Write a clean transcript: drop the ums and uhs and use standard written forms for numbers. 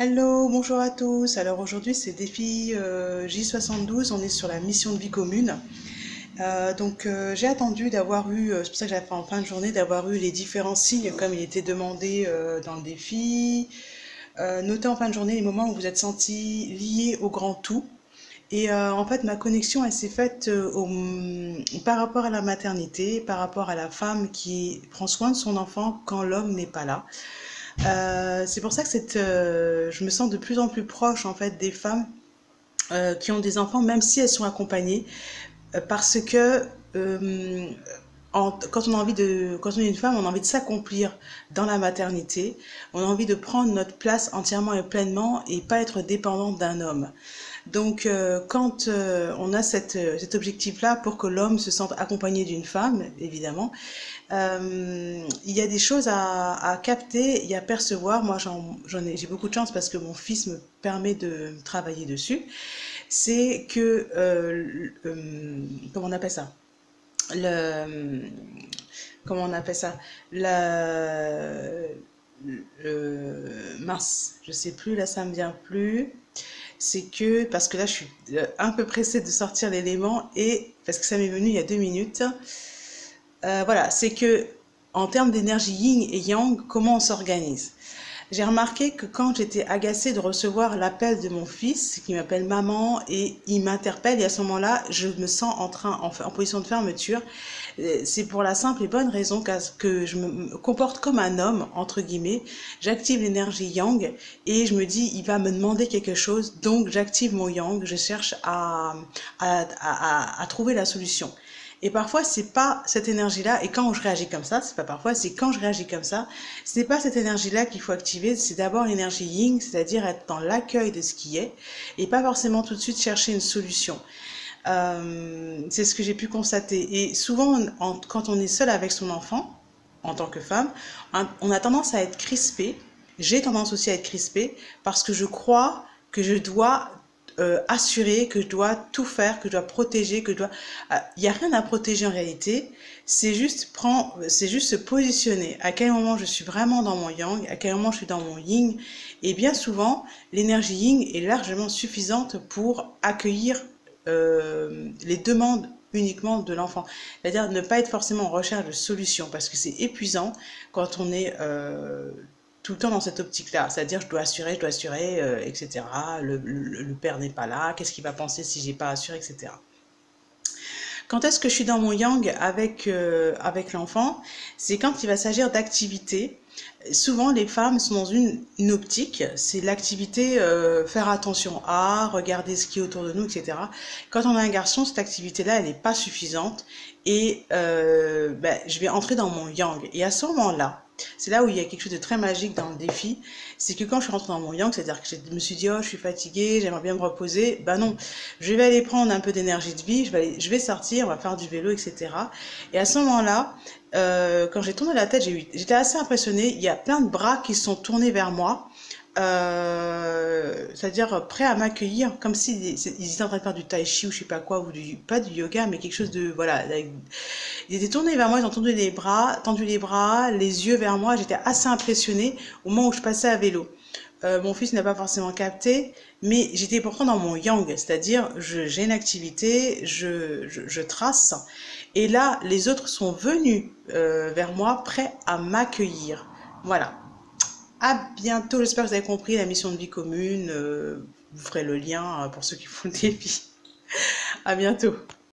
Hello, bonjour à tous. Alors aujourd'hui c'est défi J72, on est sur la mission de vie commune. J'ai attendu d'avoir eu, c'est pour ça que j'ai fait en fin de journée, d'avoir eu les différents signes comme il était demandé dans le défi. Notez en fin de journée les moments où vous êtes senti lié au grand tout. En fait, ma connexion, elle s'est faite par rapport à la maternité, par rapport à la femme qui prend soin de son enfant quand l'homme n'est pas là. C'est pour ça que je me sens de plus en plus proche en fait des femmes qui ont des enfants, même si elles sont accompagnées, parce que quand on est une femme, on a envie de s'accomplir dans la maternité, on a envie de prendre notre place entièrement et pleinement et pas être dépendante d'un homme. Quand on a cet objectif-là pour que l'homme se sente accompagné d'une femme, évidemment, il y a des choses à capter et à percevoir. Moi, j'ai beaucoup de chance parce que mon fils me permet de travailler dessus. C'est que, comment on appelle ça? Le, comment on appelle ça? Mince, je sais plus, là, ça me vient plus. C'est que, parce que là, je suis un peu pressée de sortir l'élément et parce que ça m'est venu il y a 2 minutes. Voilà, c'est que en termes d'énergie yin et yang, comment on s'organise? J'ai remarqué que quand j'étais agacée de recevoir l'appel de mon fils, qui m'appelle maman, et il m'interpelle, et à ce moment-là, je me sens en position de fermeture. C'est pour la simple et bonne raison que je me comporte comme un homme, entre guillemets. J'active l'énergie yang, et je me dis, il va me demander quelque chose, donc j'active mon yang, je cherche à trouver la solution. Et parfois, c'est pas cette énergie-là, et quand je réagis comme ça, c'est pas parfois, c'est quand je réagis comme ça, c'est pas cette énergie-là qu'il faut activer, c'est d'abord l'énergie yin, c'est-à-dire être dans l'accueil de ce qui est, et pas forcément tout de suite chercher une solution. C'est ce que j'ai pu constater. Et souvent, quand on est seul avec son enfant, en tant que femme, on a tendance à être crispé. J'ai tendance aussi à être crispée parce que je crois que je dois assurer, que je dois tout faire, que je dois protéger, que je dois... Il n'y a rien à protéger en réalité, c'est juste se positionner. À quel moment je suis vraiment dans mon yang, à quel moment je suis dans mon yin. Et bien souvent, l'énergie yin est largement suffisante pour accueillir les demandes uniquement de l'enfant. C'est-à-dire ne pas être forcément en recherche de solutions parce que c'est épuisant quand on est tout le temps dans cette optique-là. C'est-à-dire je dois assurer, etc. Le père n'est pas là, qu'est-ce qu'il va penser si j'ai pas assuré, etc. Quand est-ce que je suis dans mon yang avec l'enfant? C'est quand il va s'agir d'activités. Souvent, les femmes sont dans une optique, c'est l'activité faire attention à, regarder ce qui est autour de nous, etc. Quand on a un garçon, cette activité-là, elle n'est pas suffisante et je vais entrer dans mon yang. Et à ce moment-là, c'est là où il y a quelque chose de très magique dans le défi, c'est que quand je suis rentrée dans mon yang, c'est-à-dire que je me suis dit, oh, je suis fatiguée, j'aimerais bien me reposer, ben non, je vais aller prendre un peu d'énergie de vie, je vais sortir, on va faire du vélo, etc. Et à ce moment-là, quand j'ai tourné la tête, j'étais assez impressionnée, il y a plein de bras qui sont tournés vers moi, c'est-à-dire prêts à m'accueillir, comme s'ils étaient en train de faire du tai chi ou je sais pas quoi, ou pas du yoga, mais quelque chose de, voilà, ils étaient tournés vers moi, ils ont tendu les bras, les yeux vers moi, j'étais assez impressionnée au moment où je passais à vélo. Mon fils n'a pas forcément capté, mais j'étais pourtant dans mon yang, c'est-à-dire j'ai une activité, je trace, et là les autres sont venus vers moi, prêts à m'accueillir. Voilà. À bientôt, j'espère que vous avez compris la mission de vie commune. Vous ferez le lien pour ceux qui font le défi. À bientôt.